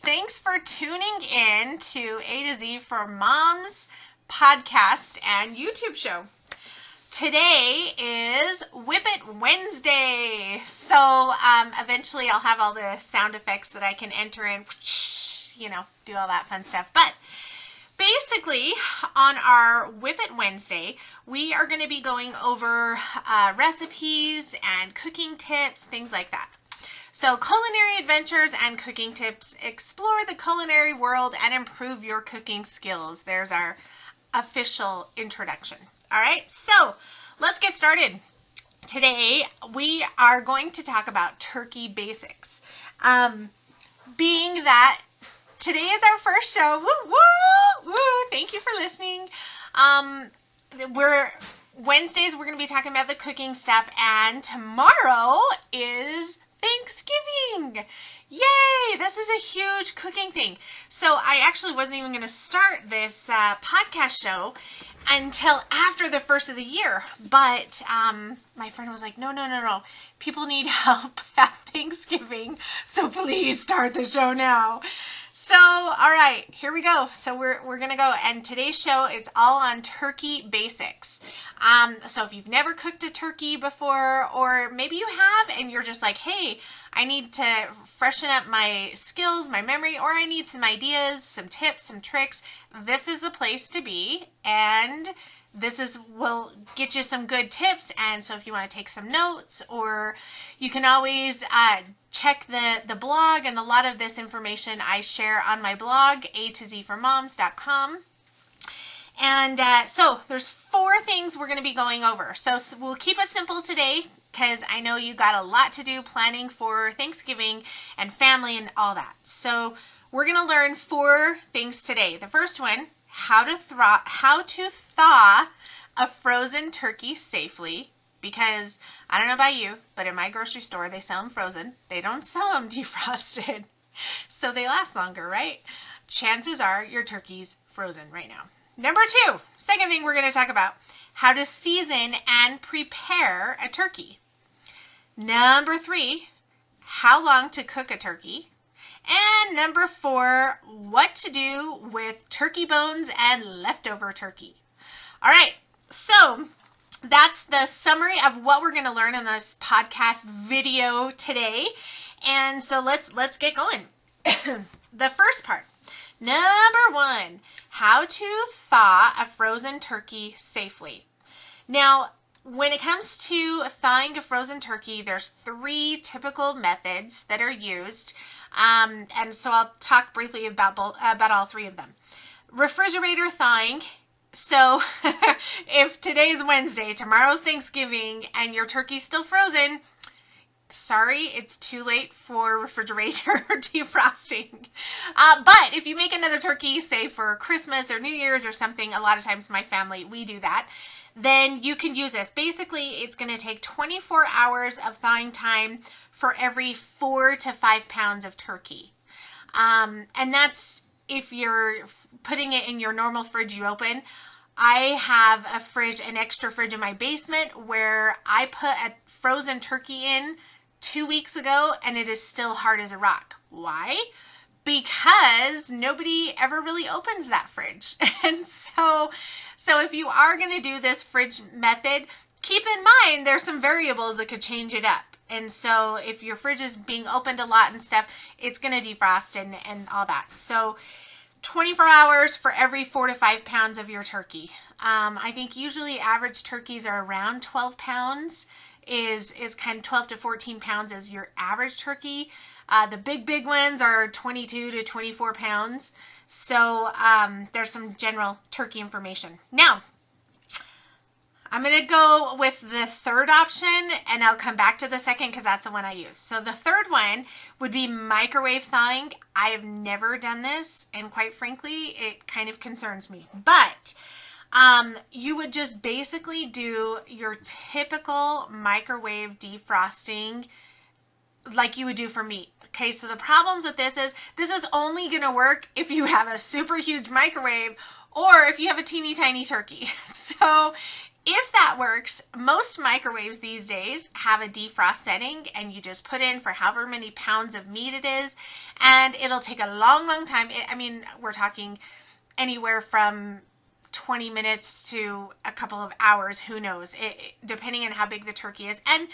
Thanks for tuning in to A to Z for Moms podcast and YouTube show. Today is Whip It Wednesday. So eventually I'll have all the sound effects that I can enter in, do all that fun stuff. But basically, on our Whip It Wednesday, we are going to be going over recipes and cooking tips, things like that. So Culinary Adventures and Cooking Tips, explore the culinary world and improve your cooking skills. There's our official introduction. All right, so let's get started. Today, we are going to talk about turkey basics. Being that today is our first show, woo, woo, woo, thank you for listening. Wednesdays, we're going to be talking about the cooking stuff, and tomorrow is Thanksgiving. Yay! This is a huge cooking thing. So I actually wasn't even going to start this podcast show until after the first of the year. But my friend was like, no. People need help at Thanksgiving. So please start the show now. So, all right, here we go. So we're going to go. And today's show is all on turkey basics. So if you've never cooked a turkey before, or maybe you have and you're just like, hey, I need to freshen up my skills, my memory, or I need some ideas, some tips, some tricks, this is the place to be. And will get you some good tips. And so if you want to take some notes, or you can always check the blog, and a lot of this information I share on my blog, a2zformoms.com. And so there's 4 things we're going to be going over. So we'll keep it simple today, because I know you got a lot to do planning for Thanksgiving and family and all that. So we're going to learn 4 things today. The first one, how to thaw a frozen turkey safely, because I don't know about you, but in my grocery store they sell them frozen. They don't sell them defrosted, so they last longer, right? Chances are your turkey's frozen right now. Number 2, second thing we're going to talk about, how to season and prepare a turkey. Number 3, how long to cook a turkey. And number 4, what to do with turkey bones and leftover turkey. All right, so that's the summary of what we're going to learn in this podcast video today. And so let's get going. The first part, number 1, how to thaw a frozen turkey safely. Now, when it comes to thawing a frozen turkey, there's 3 typical methods that are used. And so I'll talk briefly about all 3 of them. Refrigerator thawing. So if today's Wednesday, tomorrow's Thanksgiving, and your turkey's still frozen, sorry, it's too late for refrigerator defrosting. But if you make another turkey, say for Christmas or New Year's or something, a lot of times my family, we do that, then you can use this. Basically, it's going to take 24 hours of thawing time for every 4 to 5 pounds of turkey. And that's if you're putting it in your normal fridge you open. I have an extra fridge in my basement where I put a frozen turkey in 2 weeks ago, and it is still hard as a rock. Why? Because nobody ever really opens that fridge. And so if you are going to do this fridge method, keep in mind there's some variables that could change it up. And so if your fridge is being opened a lot and stuff, it's going to defrost and all that. So 24 hours for every 4 to 5 pounds of your turkey. I think usually average turkeys are around 12 pounds, is kind of 12 to 14 pounds is your average turkey. The big ones are 22 to 24 pounds. So there's some general turkey information. Now, I'm going to go with the third option, and I'll come back to the second because that's the one I use. So the third one would be microwave thawing. I have never done this, and quite frankly, it kind of concerns me. But you would just basically do your typical microwave defrosting like you would do for meat. Okay, so the problems with this is only going to work if you have a super huge microwave or if you have a teeny tiny turkey. So if that works, most microwaves these days have a defrost setting, and you just put in for however many pounds of meat it is, and it'll take a long, long time. I mean, we're talking anywhere from 20 minutes to a couple of hours, who knows, depending on how big the turkey is. And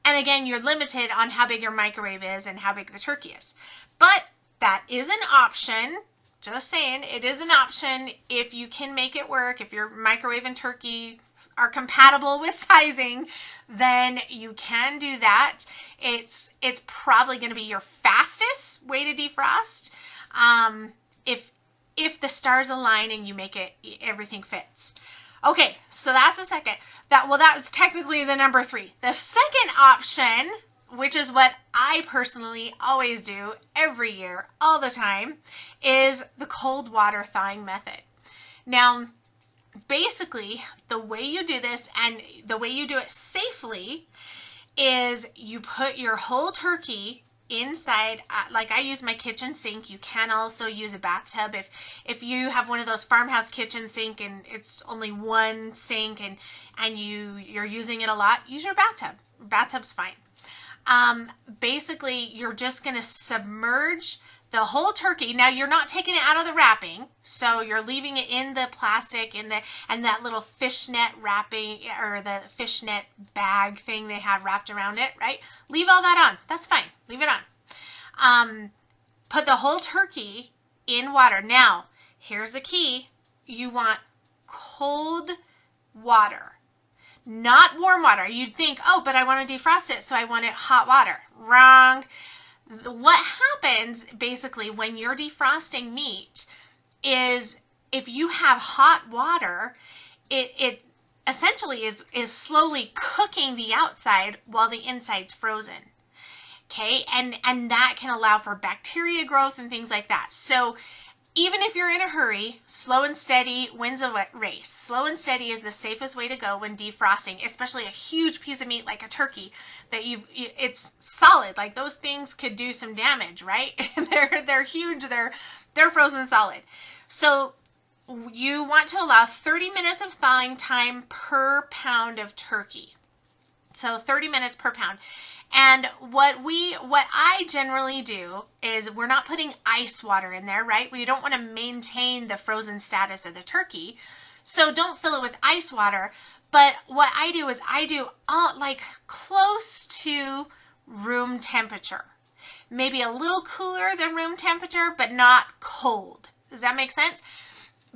again, you're limited on how big your microwave is and how big the turkey is. But that is an option. Just saying, it is an option if you can make it work. If your microwave and turkey are compatible with sizing, then you can do that. It's probably going to be your fastest way to defrost. If the stars align and you make it, everything fits. Okay, so that's the second. That's technically the number 3. The second option, which is what I personally always do every year, all the time, is the cold water thawing method. Now, basically, the way you do this and the way you do it safely is you put your whole turkey inside, like I use my kitchen sink. You can also use a bathtub. If you have one of those farmhouse kitchen sink and it's only one sink and you're using it a lot, use your bathtub. Bathtub's fine. Basically, you're just going to submerge the whole turkey. Now, you're not taking it out of the wrapping, so you're leaving it in the plastic and that little fishnet wrapping, or the fishnet bag thing they have wrapped around it, right? Leave all that on. That's fine. Leave it on. Put the whole turkey in water. Now, here's the key. You want cold water, not warm water. You'd think, oh, but I want to defrost it, so I want it hot water. Wrong. What happens basically when you're defrosting meat is if you have hot water, it essentially is slowly cooking the outside while the inside's frozen. Okay, and that can allow for bacteria growth and things like that. So even if you're in a hurry, slow and steady wins a race. Slow and steady is the safest way to go when defrosting, especially a huge piece of meat like a turkey that it's solid. Like, those things could do some damage, right? They're huge. They're frozen solid. So you want to allow 30 minutes of thawing time per pound of turkey. So 30 minutes per pound. And what I generally do is, we're not putting ice water in there, right? We don't want to maintain the frozen status of the turkey. So don't fill it with ice water. But what I do is I do like close to room temperature. Maybe a little cooler than room temperature, but not cold. Does that make sense?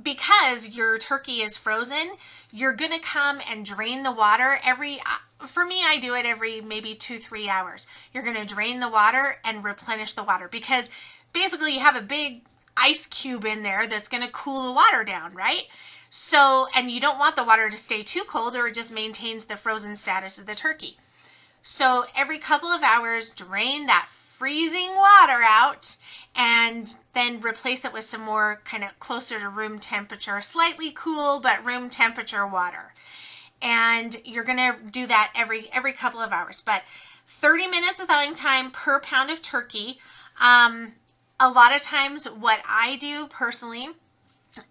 Because your turkey is frozen, you're going to come and drain the water for me, I do it every maybe 2-3 hours. You're going to drain the water and replenish the water, because basically you have a big ice cube in there that's going to cool the water down, right? So, and you don't want the water to stay too cold, or it just maintains the frozen status of the turkey. So every couple of hours, drain that freezing water out and then replace it with some more kind of closer to room temperature, slightly cool, but room temperature water. And you're going to do that every couple of hours. But 30 minutes of thawing time per pound of turkey. A lot of times what I do personally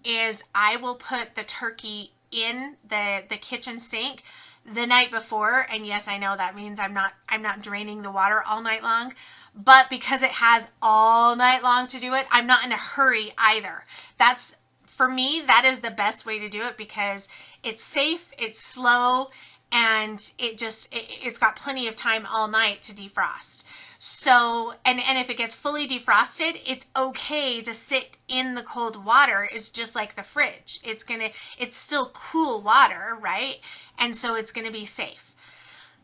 is I will put the turkey in the kitchen sink the night before. And yes, I know that means I'm not draining the water all night long. But because it has all night long to do it, I'm not in a hurry either. For me, that is the best way to do it, because it's safe, it's slow, and it's got plenty of time all night to defrost. So, and if it gets fully defrosted, it's okay to sit in the cold water. It's just like the fridge. It's still cool water, right? And so it's going to be safe.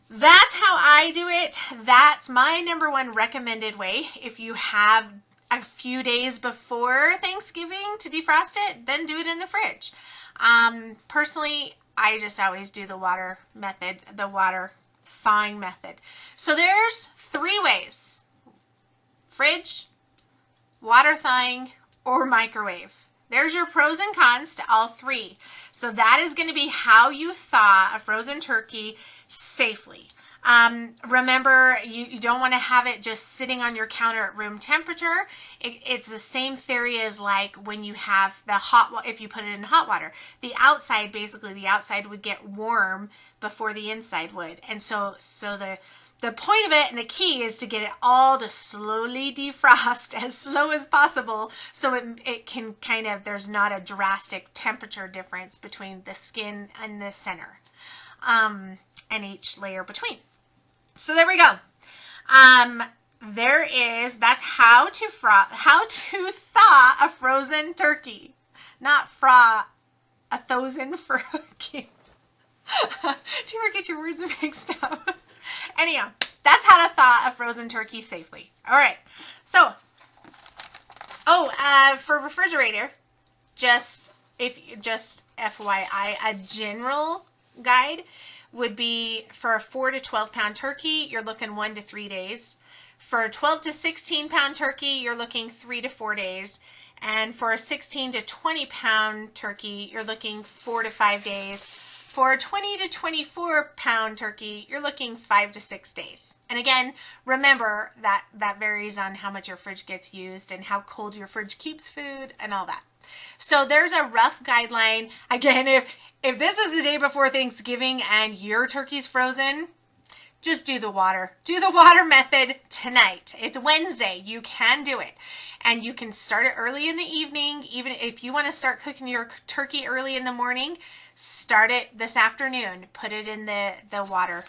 That's how I do it. That's my number 1 recommended way. If you have a few days before Thanksgiving to defrost it, then do it in the fridge. Personally, I just always do the water method, the water thawing method. So there's 3 ways: fridge, water thawing, or microwave. There's your pros and cons to all 3. So that is going to be how you thaw a frozen turkey safely. Remember, you don't want to have it just sitting on your counter at room temperature. It's the same theory as like when you have the if you put it in hot water, the outside would get warm before the inside would. And so the point of it and the key is to get it all to slowly defrost as slow as possible, so it can kind of, there's not a drastic temperature difference between the skin and the center, and each layer between. So there we go. That's how to thaw a frozen turkey, not a thousand turkey. Do you ever get your words mixed up? Anyhow, that's how to thaw a frozen turkey safely. All right. So, for refrigerator, just FYI, a general guide would be for a 4 to 12 pound turkey, you're looking 1 to 3 days. For a 12 to 16 pound turkey, you're looking 3 to 4 days. And for a 16 to 20 pound turkey, you're looking 4 to 5 days. For a 20 to 24 pound turkey, you're looking 5 to 6 days. And again, remember that varies on how much your fridge gets used and how cold your fridge keeps food and all that. So there's a rough guideline. Again, if this is the day before Thanksgiving and your turkey's frozen, just do the water. Do the water method tonight. It's Wednesday. You can do it. And you can start it early in the evening. Even if you want to start cooking your turkey early in the morning, start it this afternoon. Put it in the water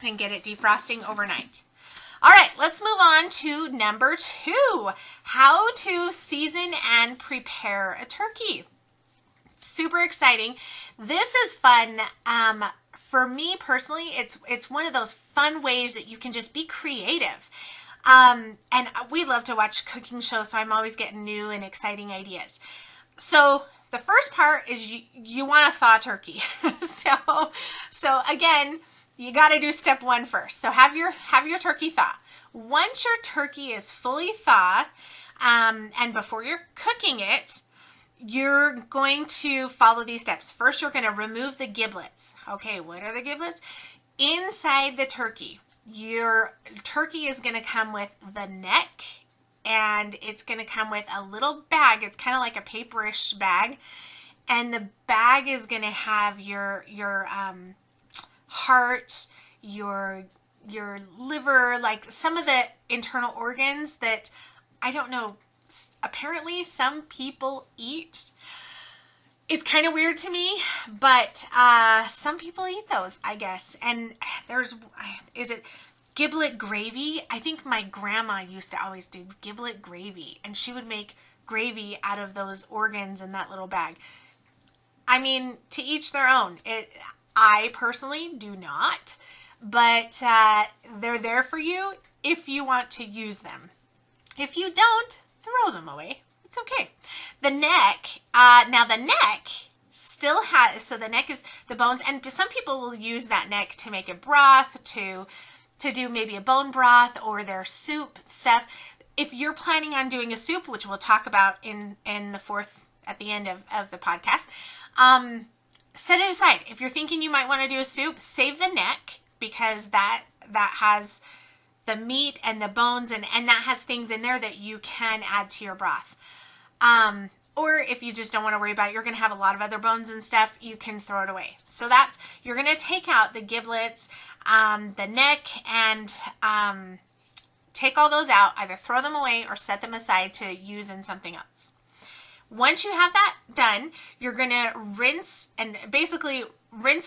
and get it defrosting overnight. All right, let's move on to number 2, how to season and prepare a turkey. Super exciting. This is fun. For me personally, it's one of those fun ways that you can just be creative. And we love to watch cooking shows, so I'm always getting new and exciting ideas. So the first part is you want to thaw turkey. so again, you got to do step 1 first. So have your turkey thaw. Once your turkey is fully thawed, and before you're cooking it, you're going to follow these steps. First, you're going to remove the giblets. Okay, what are the giblets? Inside the turkey, your turkey is going to come with the neck, and it's going to come with a little bag. It's kind of like a paperish bag, and the bag is going to have your heart, your liver, like some of the internal organs that I don't know, apparently some people eat. It's kind of weird to me, but some people eat those, I guess. And is it giblet gravy? I think my grandma used to always do giblet gravy, and she would make gravy out of those organs in that little bag. I mean, to each their own. I personally do not, but they're there for you if you want to use them. If you don't, throw them away. It's okay. The neck, now the neck still has, so the neck is the bones, and some people will use that neck to make a broth, to do maybe a bone broth or their soup stuff. If you're planning on doing a soup, which we'll talk about in the at the end of the podcast, set it aside. If you're thinking you might want to do a soup, save the neck, because that has the meat and the bones, and that has things in there that you can add to your broth. Or if you just don't want to worry about it, you're going to have a lot of other bones and stuff, you can throw it away. So you're going to take out the giblets, the neck, and take all those out, either throw them away or set them aside to use in something else. Once you have that done, you're going to rinse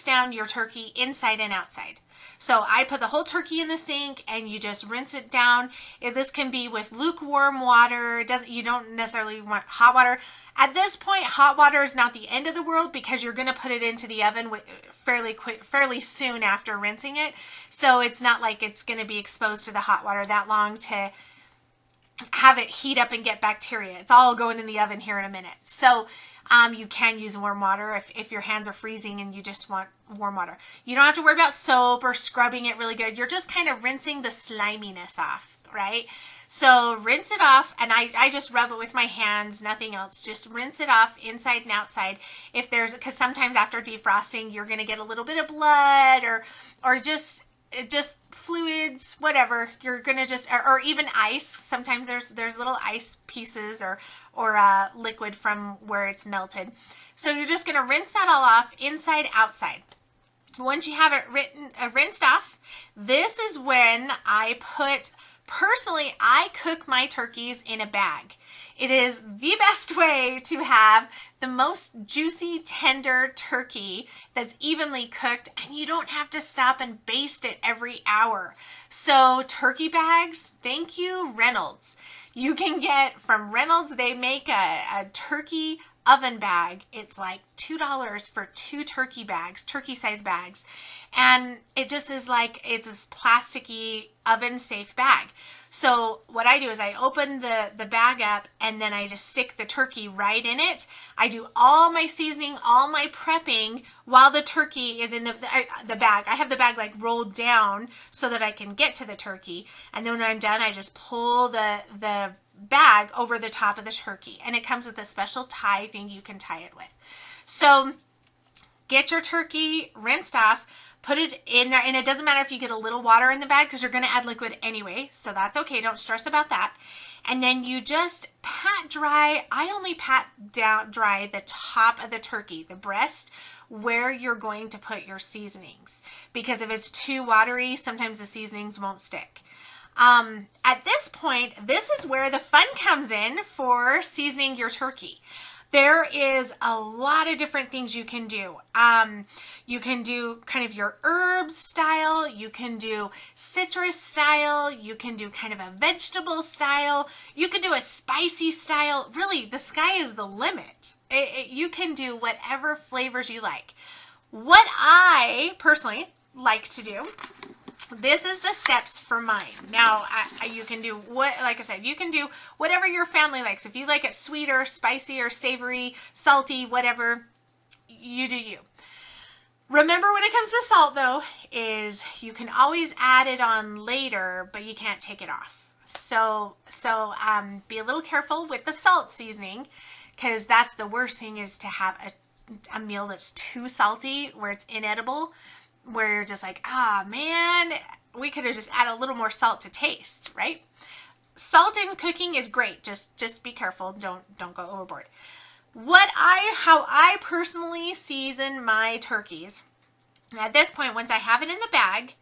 down your turkey inside and outside. So I put the whole turkey in the sink and you just rinse it down. This can be with lukewarm water. You don't necessarily want hot water. At this point, hot water is not the end of the world, because you're going to put it into the oven fairly soon after rinsing it. So it's not like it's going to be exposed to the hot water that long to have it heat up and get bacteria. It's all going in the oven here in a minute. So you can use warm water if your hands are freezing and you just want warm water. You don't have to worry about soap or scrubbing it really good. You're just kind of rinsing the sliminess off, right? So rinse it off, and I just rub it with my hands, nothing else. Just rinse it off inside and outside. Because sometimes after defrosting, you're going to get a little bit of blood or just just fluids, whatever, you're going to just, or even ice. Sometimes there's little ice pieces or liquid from where it's melted. So you're just going to rinse that all off, inside, outside. Once you have it rinsed off, this is when personally, I cook my turkeys in a bag. It is the best way to have the most juicy, tender turkey that's evenly cooked, and you don't have to stop and baste it every hour. So turkey bags, thank you, Reynolds. You can get from Reynolds, they make a turkey oven bag. It's like $2 for 2 turkey bags, turkey-sized bags. And it just is like, it's this plasticky, oven-safe bag. So what I do is I open the bag up, and then I just stick the turkey right in it. I do all my seasoning, all my prepping while the turkey is in the bag. I have the bag like rolled down so that I can get to the turkey. And then when I'm done, I just pull the bag over the top of the turkey. And it comes with a special tie thing you can tie it with. So get your turkey rinsed off. Put it in there, and it doesn't matter if you get a little water in the bag because you're going to add liquid anyway, so that's okay. Don't stress about that. And then you just pat dry. I only pat down dry the top of the turkey, the breast, where you're going to put your seasonings, because if it's too watery, sometimes the seasonings won't stick. At this point, this is where the fun comes in for seasoning your turkey. There is a lot of different things you can do. You can do kind of your herbs style. You can do citrus style. You can do kind of a vegetable style. You can do a spicy style. Really, the sky is the limit. You can do whatever flavors you like. What I personally like to do, this is the steps for mine. Now, you can do like I said, you can do whatever your family likes. If you like it sweeter, spicier, savory, salty, whatever, you do you. Remember, when it comes to salt, though, is you can always add it on later, but you can't take it off. So be a little careful with the salt seasoning, because that's the worst thing, is to have a meal that's too salty where it's inedible, where you're just like, man, we could have just added a little more salt to taste, right? Salt in cooking is great. Just be careful. Don't go overboard. How I personally season my turkeys, at this point, once I have it in the bag,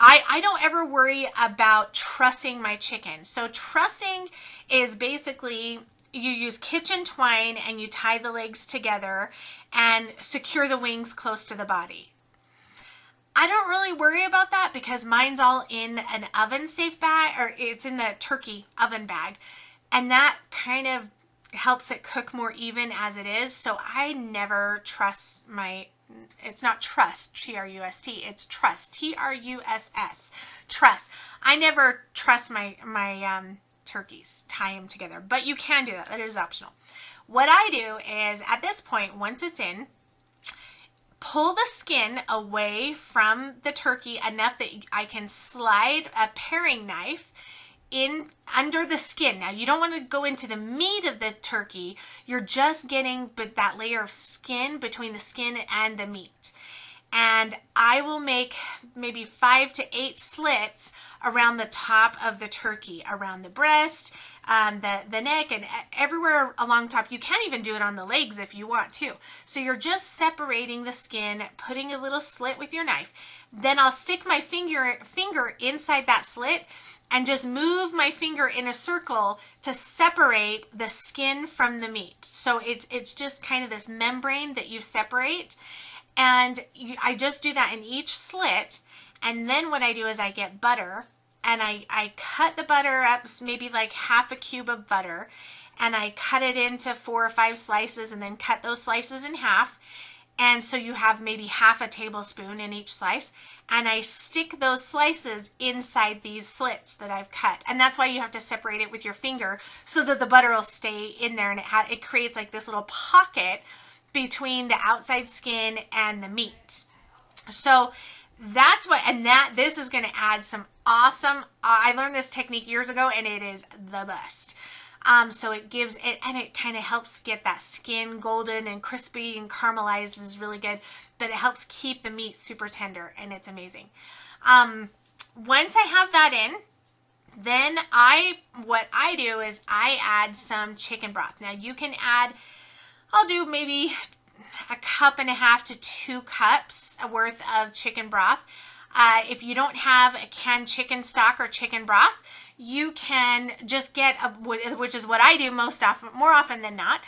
I don't ever worry about trussing my chicken. So trussing is basically, you use kitchen twine and you tie the legs together and secure the wings close to the body. I don't really worry about that because mine's all in an oven safe bag, or it's in the turkey oven bag, and that kind of helps it cook more even as it is. So I never truss it's not trust, T-R-U-S-T, it's truss, T-R-U-S-S, truss. I never truss my turkeys, tie them together, but you can do that. That is optional. What I do is, at this point, once it's in, pull the skin away from the turkey enough that I can slide a paring knife in under the skin. Now, you don't want to go into the meat of the turkey. You're just getting that layer of skin between the skin and the meat. And I will make maybe 5 to 8 slits around the top of the turkey, around the breast, the neck, and everywhere along top. You can even do it on the legs if you want to. So you're just separating the skin, putting a little slit with your knife. Then I'll stick my finger inside that slit and just move my finger in a circle to separate the skin from the meat. So it's just kind of this membrane that you separate. And I just do that in each slit. And then what I do is I get butter, and I cut the butter up, maybe like half a cube of butter, and I cut it into 4 or 5 slices, and then cut those slices in half. And so you have maybe half a tablespoon in each slice. And I stick those slices inside these slits that I've cut. And that's why you have to separate it with your finger, so that the butter will stay in there, and it creates like this little pocket between the outside skin and the meat. So that's what, and this is going to add some awesome, I learned this technique years ago, and it is the best. So it gives it, and it kind of helps get that skin golden and crispy and caramelized, is really good, but it helps keep the meat super tender, and it's amazing. Once I have that in, then what I do is I add some chicken broth. Now you can add, I'll do maybe 1.5 cups to 2 cups worth of chicken broth. If you don't have a canned chicken stock or chicken broth, you can just get, which is what I do more often than not,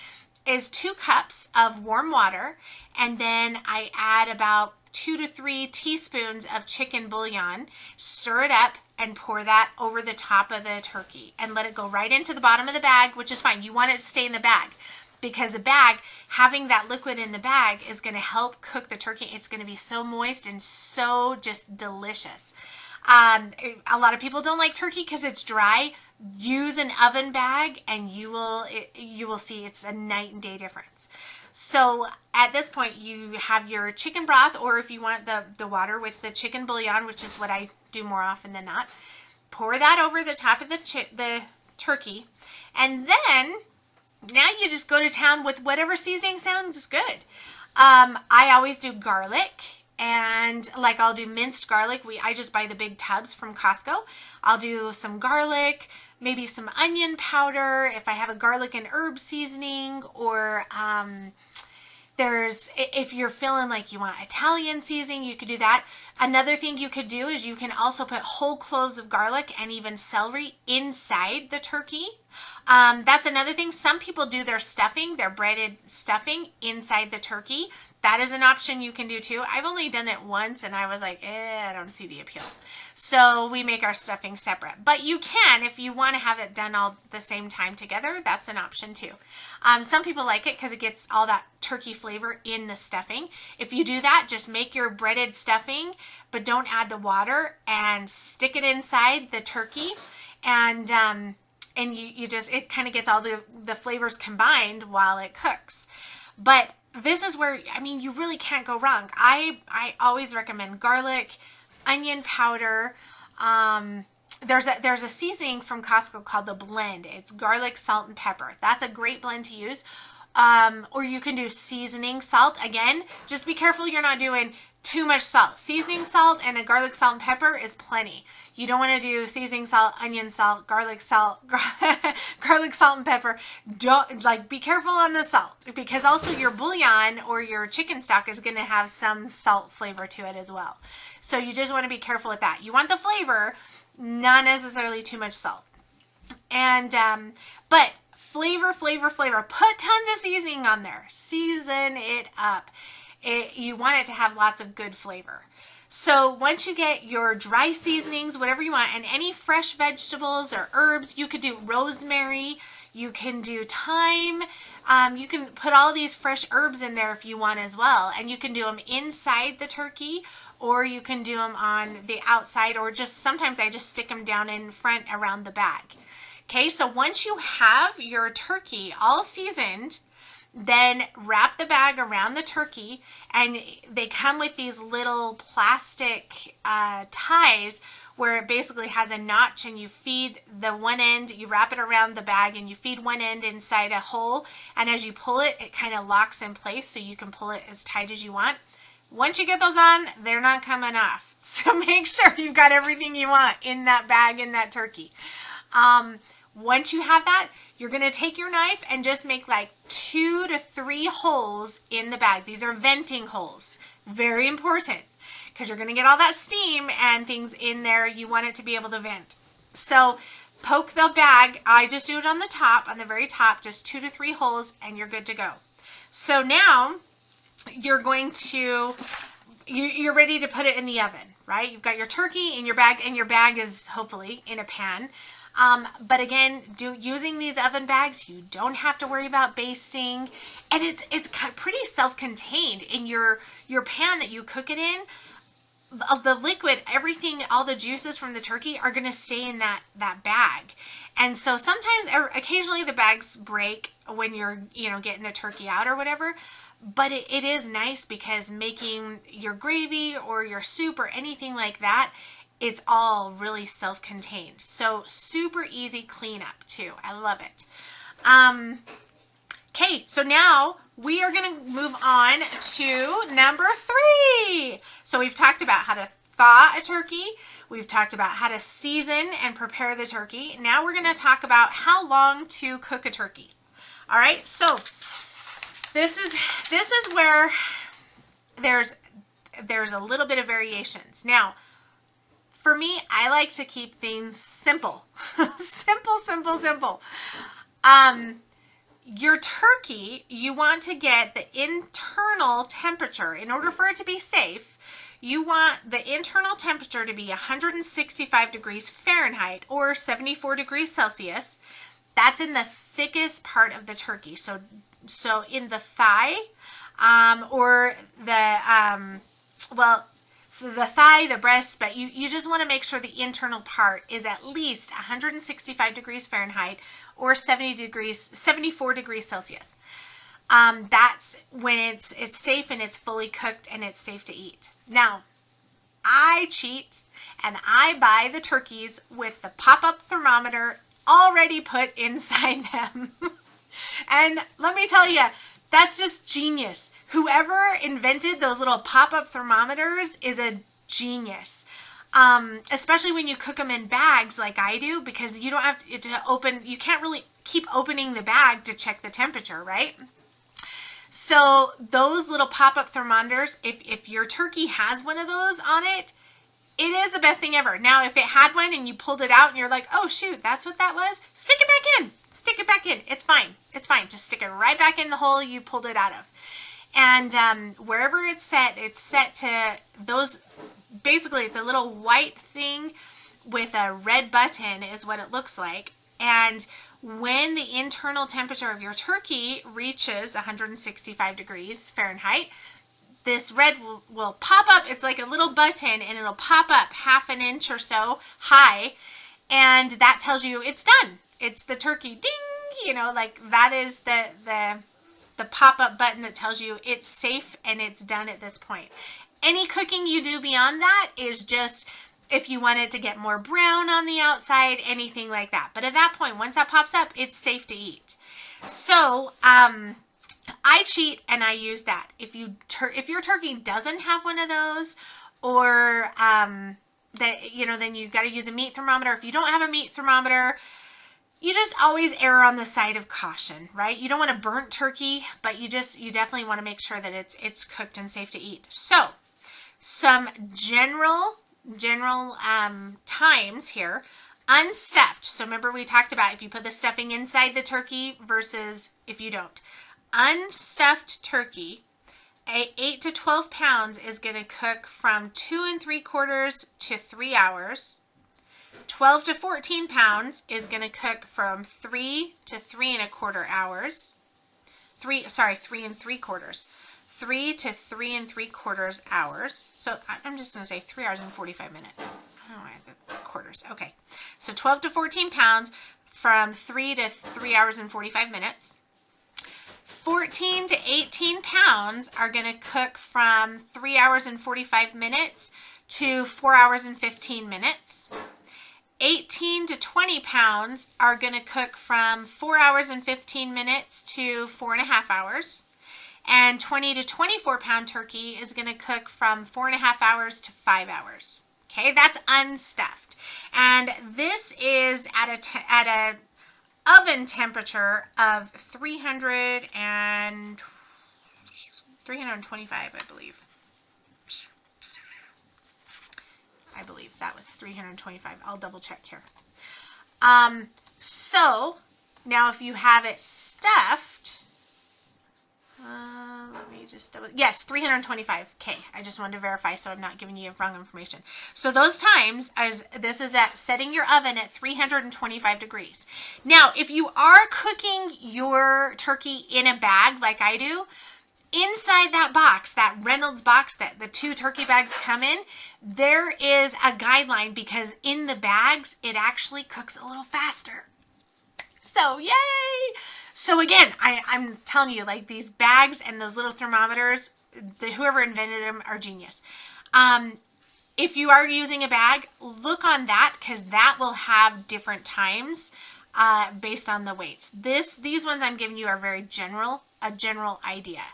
is 2 cups of warm water, and then I add about 2 to 3 teaspoons of chicken bouillon, stir it up, and pour that over the top of the turkey and let it go right into the bottom of the bag, which is fine. You want it to stay in the bag because the bag, having that liquid in the bag, is going to help cook the turkey. It's going to be so moist and so just delicious. A lot of people don't like turkey because it's dry. Use an oven bag and you will see it's a night and day difference. So at this point you have your chicken broth, or if you want the water with the chicken bouillon, which is what I do more often than not, pour that over the top of the turkey, and then now you just go to town with whatever seasoning sounds good. I always do garlic, and like I'll do minced garlic. I just buy the big tubs from Costco. I'll do some garlic, maybe some onion powder if I have a garlic and herb seasoning, or if you're feeling like you want Italian seasoning, you could do that. Another thing you could do is you can also put whole cloves of garlic and even celery inside the turkey. That's another thing. Some people do their breaded stuffing inside the turkey. That is an option you can do too. I've only done it once and I was like, I don't see the appeal. So we make our stuffing separate. But you can, if you want to have it done all the same time together, that's an option too. Some people like it because it gets all that turkey flavor in the stuffing. If you do that, just make your breaded stuffing, but don't add the water, and stick it inside the turkey, and it kind of gets all the flavors combined while it cooks. But this is where, you really can't go wrong. I always recommend garlic, onion powder. There's a seasoning from Costco called the blend. It's garlic, salt, and pepper. That's a great blend to use. Or you can do seasoning salt. Again, just be careful you're not doing too much salt. Seasoning salt and a garlic, salt, and pepper is plenty. You don't want to do seasoning salt, onion salt, garlic salt, garlic salt, and pepper. Be careful on the salt, because also your bouillon or your chicken stock is going to have some salt flavor to it as well. So you just want to be careful with that. You want the flavor, not necessarily too much salt. And but flavor. Put tons of seasoning on there. Season it up. You want it to have lots of good flavor. So once you get your dry seasonings, whatever you want, and any fresh vegetables or herbs, you could do rosemary, you can do thyme, you can put all these fresh herbs in there if you want as well, and you can do them inside the turkey, or you can do them on the outside, or sometimes I just stick them down in front around the bag. Okay, so once you have your turkey all seasoned, then wrap the bag around the turkey, and they come with these little plastic ties where it basically has a notch, and you feed the one end, you wrap it around the bag, and you feed one end inside a hole, and as you pull it, it kind of locks in place so you can pull it as tight as you want. Once you get those on, they're not coming off. So make sure you've got everything you want in that bag, in that turkey. Once you have that, you're going to take your knife and just make like 2 to 3 holes in the bag. These are venting holes. Very important, because you're going to get all that steam and things in there. You want it to be able to vent. So poke the bag. I just do it on the top, on the very top, just 2 to 3 holes, and you're good to go. So now you're ready to put it in the oven, right? You've got your turkey in your bag, and your bag is hopefully in a pan. But again, using these oven bags, you don't have to worry about basting, and it's pretty self-contained in your pan that you cook it in. The liquid, everything, all the juices from the turkey are going to stay in that bag. And so sometimes, occasionally the bags break when you're, getting the turkey out or whatever. But it is nice because making your gravy or your soup or anything like that, it's all really self-contained. So super easy cleanup too. I love it. Okay, so now we are going to move on to number 3. So we've talked about how to thaw a turkey. We've talked about how to season and prepare the turkey. Now we're going to talk about how long to cook a turkey. All right, so this is where there's a little bit of variations. Now, for me, I like to keep things simple. Simple. Your turkey, you want to get the internal temperature. In order for it to be safe, you want the internal temperature to be 165 degrees Fahrenheit or 74 degrees Celsius. That's in the thickest part of the turkey. So in the thigh, or the, the thigh, the breast, but you just want to make sure the internal part is at least 165 degrees Fahrenheit or 74 degrees Celsius. That's when it's safe and it's fully cooked and it's safe to eat. Now, I cheat and I buy the turkeys with the pop-up thermometer already put inside them. And let me tell you, that's just genius. Whoever invented those little pop-up thermometers is a genius. Especially when you cook them in bags like I do, because you don't have to open, you can't really keep opening the bag to check the temperature, right? So those little pop-up thermometers, if your turkey has one of those on it, it is the best thing ever. Now, if it had one and you pulled it out and you're like, oh shoot, that's what that was, stick it back in. Stick it back in. It's fine. It's fine. Just stick it right back in the hole you pulled it out of. And wherever it's set to those, basically it's a little white thing with a red button is what it looks like. And when the internal temperature of your turkey reaches 165 degrees Fahrenheit, this red will pop up. It's like a little button and it'll pop up half an inch or so high. And that tells you it's done. It's the turkey, ding, you know, like that is the pop-up button that tells you it's safe and it's done at this point. Any cooking you do beyond that is just if you want it to get more brown on the outside, anything like that. But at that point, once that pops up, it's safe to eat. So, I cheat and I use that. If your turkey doesn't have one of those, or then you got to use a meat thermometer. If you don't have a meat thermometer, you just always err on the side of caution, right? You don't want a burnt turkey, but you definitely want to make sure that it's cooked and safe to eat. So, some general times here. Unstuffed. So remember we talked about if you put the stuffing inside the turkey versus if you don't. Unstuffed turkey, 8 to 12 pounds, is going to cook from 2 3/4 to 3 hours. 12 to 14 pounds is going to cook from 3 to 3 1/4 hours. 3 3/4. 3 to 3 3/4 hours. So I'm just going to say 3 hours and 45 minutes. I don't know why I said quarters. Okay. So 12 to 14 pounds from 3 to 3 hours and 45 minutes. 14 to 18 pounds are going to cook from 3 hours and 45 minutes to 4 hours and 15 minutes. 18 to 20 pounds are going to cook from 4 hours and 15 minutes to 4.5 hours. And 20 to 24 pound turkey is going to cook from 4.5 hours to 5 hours. Okay, that's unstuffed. And this is at a oven temperature of 325, I believe. I believe that was 325. I'll double check here. So now if you have it stuffed, let me just double, yes, 325. Okay, I just wanted to verify so I'm not giving you wrong information. So those times, this is at setting your oven at 325 degrees. Now, if you are cooking your turkey in a bag like I do, inside that box, that Reynolds box that the 2 turkey bags come in, there is a guideline because in the bags, it actually cooks a little faster. So, yay! So again, I'm telling you, like these bags and those little thermometers, whoever invented them are genius. If you are using a bag, look on that because that will have different times based on the weights. These ones I'm giving you are very general, a general idea.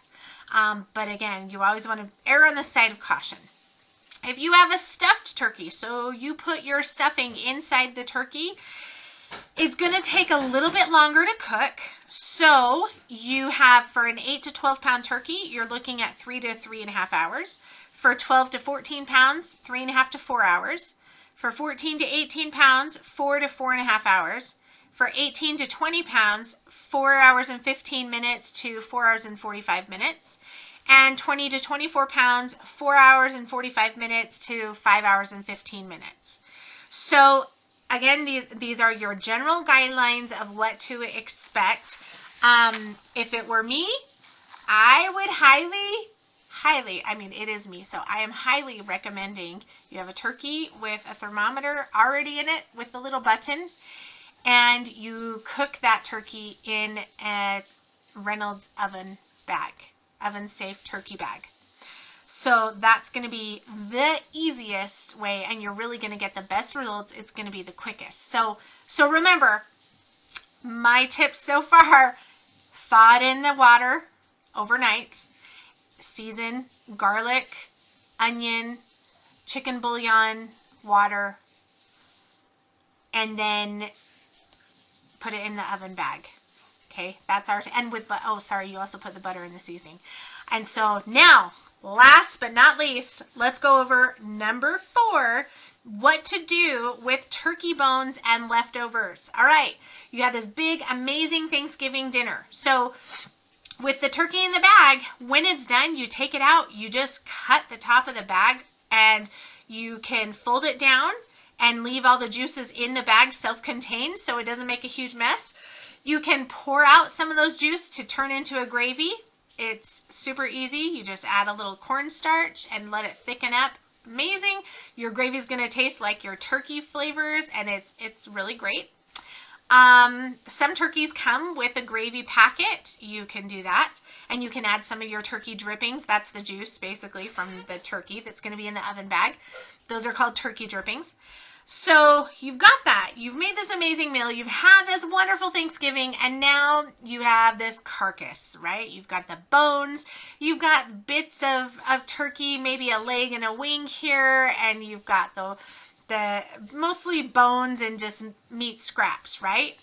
But again, you always want to err on the side of caution. If you have a stuffed turkey, so you put your stuffing inside the turkey, it's going to take a little bit longer to cook. So you have, for an 8 to 12 pound turkey, you're looking at 3 to 3.5 hours. For 12 to 14 pounds, 3.5 to 4 hours. For 14 to 18 pounds, 4 to 4.5 hours. For 18 to 20 pounds, 4 hours and 15 minutes to 4 hours and 45 minutes. And 20 to 24 pounds, 4 hours and 45 minutes to 5 hours and 15 minutes. So again, these are your general guidelines of what to expect. If it were me, I would highly, I mean, it is me, so I am highly recommending you have a turkey with a thermometer already in it with the little button, and you cook that turkey in a Reynolds oven bag. Oven safe turkey bag. So that's going to be the easiest way, and you're really going to get the best results. It's going to be the quickest. So remember, my tips so far: thaw it in the water overnight, season garlic, onion, chicken bouillon, water, and then put it in the oven bag. Okay, that's our, and with, oh, sorry, you also put the butter in the seasoning. And so now, last but not least, let's go over number 4, what to do with turkey bones and leftovers. All right, you have this big, amazing Thanksgiving dinner. So with the turkey in the bag, when it's done, you take it out, you just cut the top of the bag, and you can fold it down and leave all the juices in the bag self-contained so it doesn't make a huge mess. You can pour out some of those juice to turn into a gravy. It's super easy. You just add a little cornstarch and let it thicken up. Amazing. Your gravy is going to taste like your turkey flavors, and it's really great. Some turkeys come with a gravy packet. You can do that, and you can add some of your turkey drippings. That's the juice basically from the turkey that's going to be in the oven bag. Those are called turkey drippings. So you've got that. You've made this amazing meal. You've had this wonderful Thanksgiving, and now you have this carcass, right? You've got the bones. You've got bits of turkey, maybe a leg and a wing here, and you've got the mostly bones and just meat scraps, right?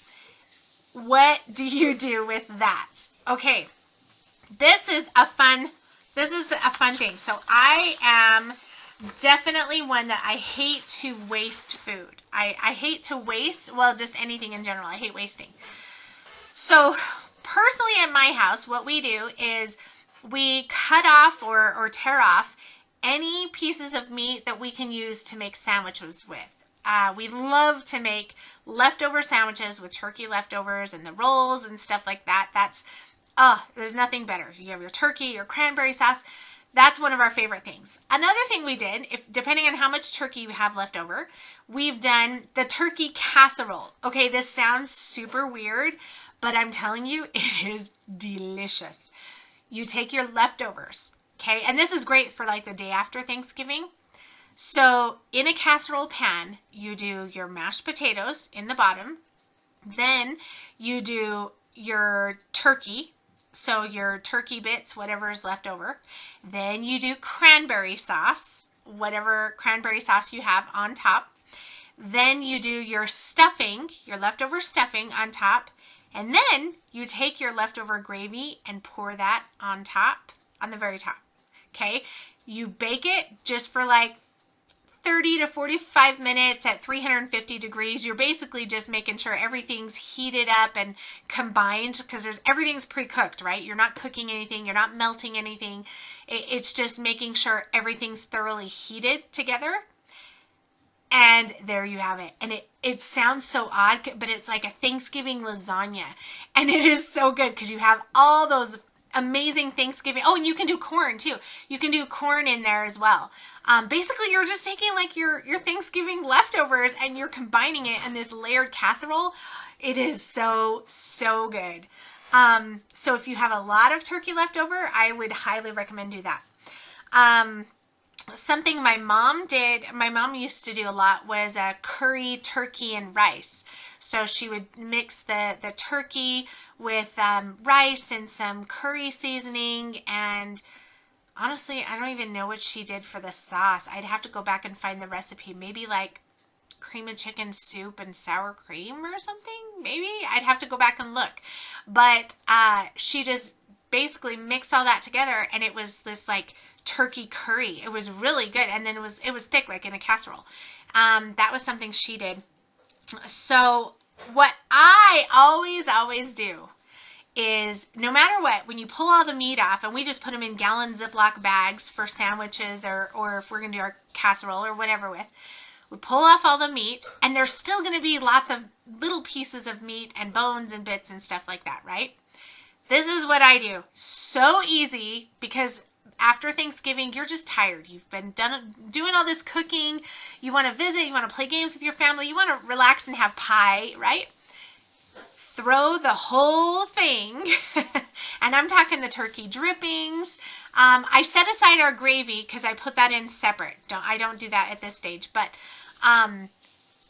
What do you do with that? Okay, this is a fun thing. So I am definitely one that I hate to waste food. I hate to waste, well, just anything in general. I hate wasting. So personally at my house, what we do is we cut off or tear off any pieces of meat that we can use to make sandwiches with. We love to make leftover sandwiches with turkey leftovers and the rolls and stuff like that. There's nothing better. You have your turkey, your cranberry sauce. That's one of our favorite things. Another thing we did, depending on how much turkey you have left over, we've done the turkey casserole. Okay, this sounds super weird, but I'm telling you, it is delicious. You take your leftovers, okay, and this is great for like the day after Thanksgiving. So in a casserole pan, you do your mashed potatoes in the bottom. Then you do your turkey. So your turkey bits, whatever is left over. Then you do cranberry sauce, whatever cranberry sauce you have on top. Then you do your stuffing, your leftover stuffing on top. And then you take your leftover gravy and pour that on top, on the very top. Okay? You bake it just for like 30 to 45 minutes at 350 degrees. You're basically just making sure everything's heated up and combined, because everything's pre-cooked, right? You're not cooking anything. You're not melting anything. It's just making sure everything's thoroughly heated together. And there you have it. And it sounds so odd, but it's like a Thanksgiving lasagna. And it is so good because you have all those amazing Thanksgiving. Oh, and you can do corn too. You can do corn in there as well. Basically, you're just taking like your Thanksgiving leftovers and you're combining it in this layered casserole. It is so, so good. So if you have a lot of turkey leftover, I would highly recommend do that. Something my mom used to do a lot was a curry, turkey, and rice. So she would mix the turkey with rice and some curry seasoning and honestly, I don't even know what she did for the sauce. I'd have to go back and find the recipe. Maybe like cream of chicken soup and sour cream or something. Maybe I'd have to go back and look. But she just basically mixed all that together, and it was this like turkey curry. It was really good, and then it was thick, like in a casserole. That was something she did. So what I always do is, no matter what, when you pull all the meat off, and we just put them in gallon Ziploc bags for sandwiches, or if we're going to do our casserole or whatever with, we pull off all the meat, and there's still going to be lots of little pieces of meat and bones and bits and stuff like that, right? This is what I do. So easy, because after Thanksgiving, you're just tired. You've been doing all this cooking. You want to visit. You want to play games with your family. You want to relax and have pie, right? Throw the whole thing, and I'm talking the turkey drippings. I set aside our gravy because I put that in separate. I don't do that at this stage, but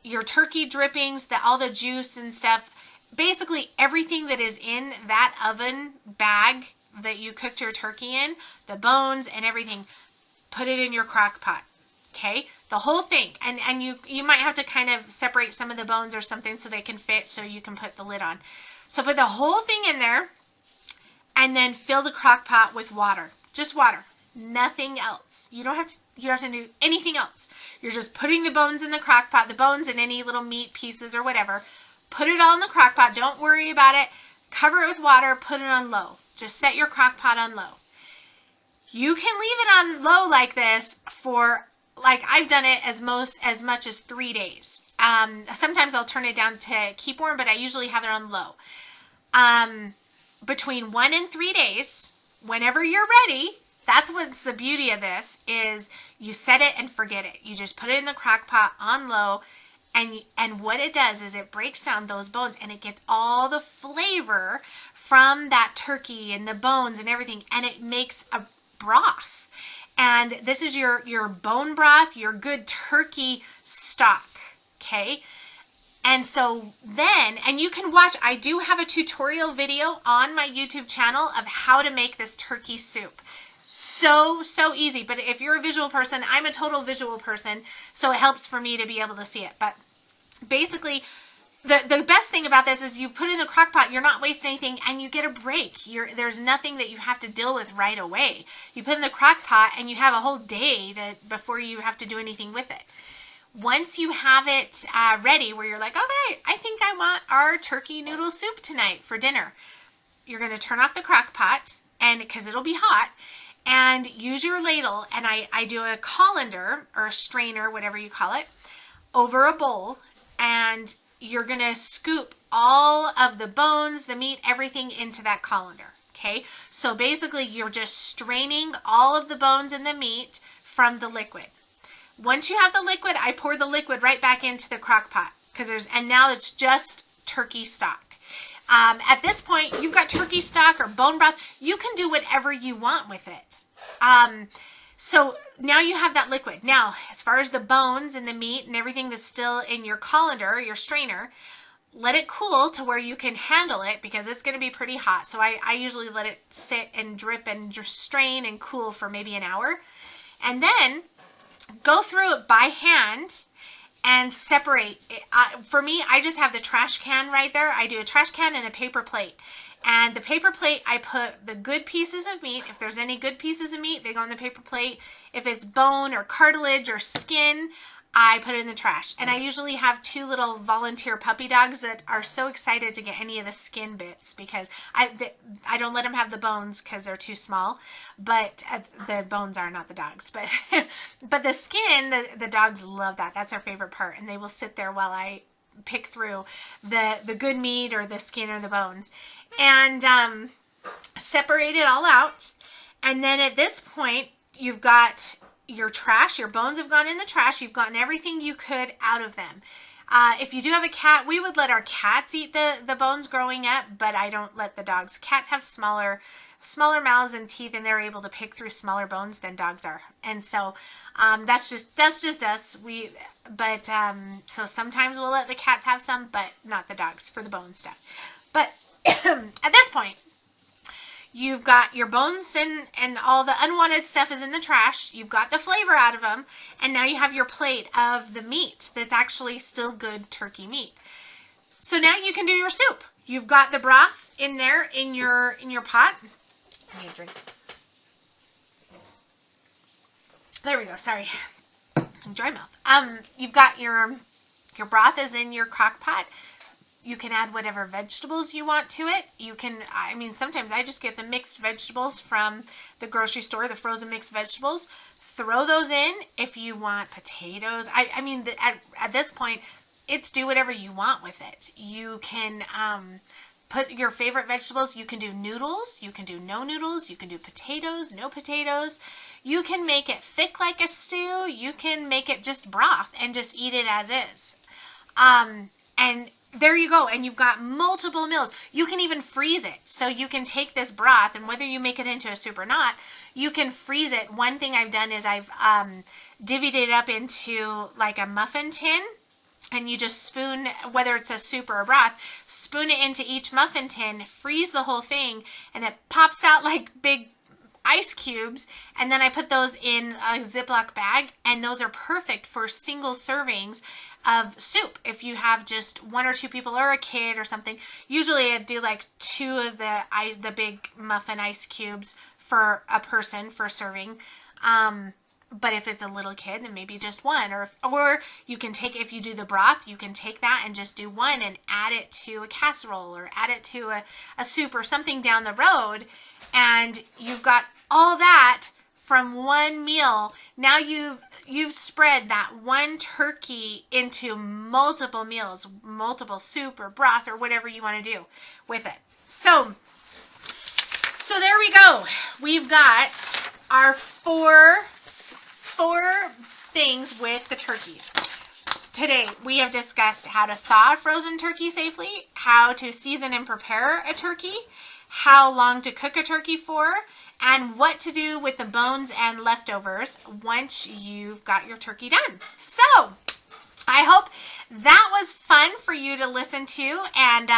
your turkey drippings, all the juice and stuff, basically everything that is in that oven bag that you cooked your turkey in, the bones and everything, put it in your crock pot. Okay, the whole thing, and you might have to kind of separate some of the bones or something so they can fit, so you can put the lid on. So put the whole thing in there, and then fill the crock pot with water, just water, nothing else. You don't have to do anything else. You're just putting the bones in the crock pot, the bones and any little meat pieces or whatever. Put it all in the crock pot. Don't worry about it. Cover it with water. Put it on low. Just set your crock pot on low. You can leave it on low like this for, like I've done it as much as 3 days. Sometimes I'll turn it down to keep warm, but I usually have it on low. Between 1 and 3 days, whenever you're ready, that's what's the beauty of this, is you set it and forget it. You just put it in the crock pot on low, and what it does is it breaks down those bones, and it gets all the flavor from that turkey and the bones and everything, and it makes a broth. And this is your bone broth, your good turkey stock, okay? And so then, and you can watch, I do have a tutorial video on my YouTube channel of how to make this turkey soup. So easy. But if you're a visual person, I'm a total visual person, so it helps for me to be able to see it. But basically, the best thing about this is you put it in the crock pot, you're not wasting anything, and you get a break. There's nothing that you have to deal with right away. You put it in the crock pot, and you have a whole day before you have to do anything with it. Once you have it ready, where you're like, okay, I think I want our turkey noodle soup tonight for dinner, you're going to turn off the crock pot, and because it'll be hot, and use your ladle, and I do a colander or a strainer, whatever you call it, over a bowl, and you're going to scoop all of the bones, the meat, everything into that colander, okay? So basically, you're just straining all of the bones and the meat from the liquid. Once you have the liquid, I pour the liquid right back into the crock pot, and now it's just turkey stock. At this point, you've got turkey stock or bone broth. You can do whatever you want with it. So now you have that liquid. Now, as far as the bones and the meat and everything that's still in your colander, your strainer, let it cool to where you can handle it, because it's going to be pretty hot. So I usually let it sit and drip and strain and cool for maybe an hour. And then go through it by hand and separate. For me, I just have the trash can right there. I do a trash can and a paper plate. And the paper plate, I put the good pieces of meat. If there's any good pieces of meat, they go in the paper plate. If it's bone or cartilage or skin, I put it in the trash. And I usually have 2 little volunteer puppy dogs that are so excited to get any of the skin bits, because I don't let them have the bones because they're too small. But the bones are, not the dogs. But the skin, the dogs love that. That's their favorite part. And they will sit there while I pick through the good meat or the skin or the bones. And separate it all out. And then at this point, you've got your trash. Your bones have gone in the trash. You've gotten everything you could out of them. If you do have a cat, we would let our cats eat the bones growing up, but I don't let the dogs. Cats have smaller mouths and teeth, and they're able to pick through smaller bones than dogs are. And so that's just us. So sometimes we'll let the cats have some, but not the dogs for the bone stuff. But at this point, You've got your bones and all the unwanted stuff is in the trash. You've got the flavor out of them. And now you have your plate of the meat that's actually still good turkey meat. So now you can do your soup. You've got the broth in there in your pot. I need a drink. There we go. Sorry. Dry mouth. You've got your broth is in your crock pot. You can add whatever vegetables you want to it. You can, I mean, sometimes I just get the mixed vegetables from the grocery store, the frozen mixed vegetables. Throw those in. If you want potatoes, I mean, at this point, it's do whatever you want with it. You can put your favorite vegetables. You can do noodles. You can do no noodles. You can do potatoes, no potatoes. You can make it thick like a stew. You can make it just broth and just eat it as is. And there you go. And you've got multiple meals. You can even freeze it. So you can take this broth, and whether you make it into a soup or not, you can freeze it. One thing I've done is I've divvied it up into like a muffin tin. And you just spoon, whether it's a soup or a broth, spoon it into each muffin tin, freeze the whole thing, and it pops out like big ice cubes. And then I put those in a Ziploc bag, and those are perfect for single servings of soup. If you have just one or two people or a kid or something, usually I do like 2 of the big muffin ice cubes for a person for serving. But if it's a little kid, then maybe just 1. Or you can take, if you do the broth, you can take that and just do 1 and add it to a casserole or add it to a soup or something down the road. And you've got all that from one meal. Now you've spread that one turkey into multiple meals, multiple soup or broth or whatever you want to do with it. So there we go. We've got our four things with the turkeys. Today we have discussed how to thaw a frozen turkey safely, how to season and prepare a turkey, how long to cook a turkey for, and what to do with the bones and leftovers once you've got your turkey done. So I hope that was fun for you to listen to, and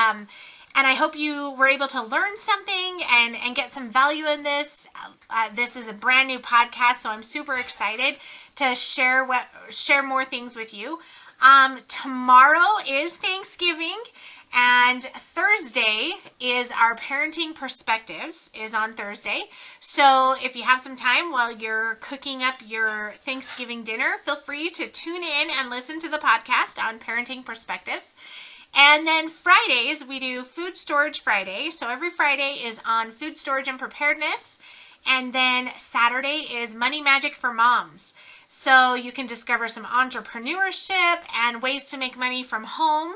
I hope you were able to learn something and get some value in this. This is a brand new podcast, so I'm super excited to share more things with you. Tomorrow is Thanksgiving, and Thursday is our Parenting Perspectives is on Thursday. So if you have some time while you're cooking up your Thanksgiving dinner, feel free to tune in and listen to the podcast on Parenting Perspectives. And then Fridays, we do Food Storage Friday. So every Friday is on food storage and preparedness. And then Saturday is Money Magic for Moms. So you can discover some entrepreneurship and ways to make money from home.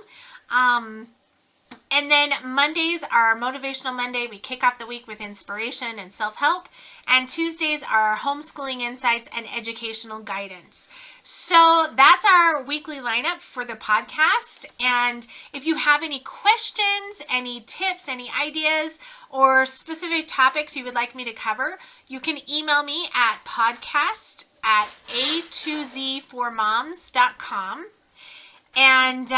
And then Mondays are Motivational Monday. We kick off the week with inspiration and self-help. And Tuesdays are homeschooling insights and educational guidance. So that's our weekly lineup for the podcast. And if you have any questions, any tips, any ideas, or specific topics you would like me to cover, you can email me at podcast@a2z4moms.com. And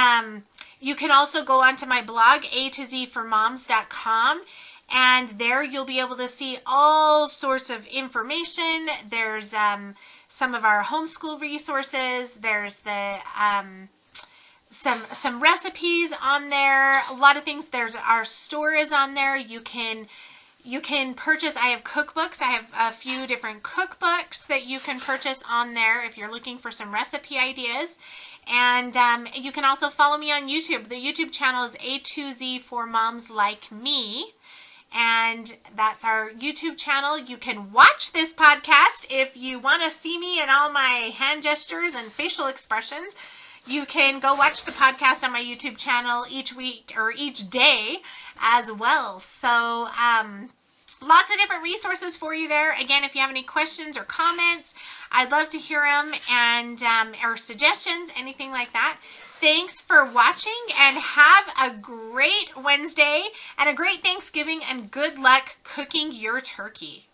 you can also go onto my blog, a2z4moms.com. And there you'll be able to see all sorts of information. There's some of our homeschool resources. There's the some recipes on there. A lot of things. There's our store is on there. You can purchase. I have cookbooks. I have a few different cookbooks that you can purchase on there if you're looking for some recipe ideas. And you can also follow me on YouTube. The YouTube channel is A2Z4Moms Like Me. And that's our YouTube channel. You can watch this podcast if you want to see me and all my hand gestures and facial expressions. You can go watch the podcast on my YouTube channel each week or each day as well. So lots of different resources for you there. Again, if you have any questions or comments, I'd love to hear them, and or suggestions, anything like that. Thanks for watching, and have a great Wednesday and a great Thanksgiving, and good luck cooking your turkey.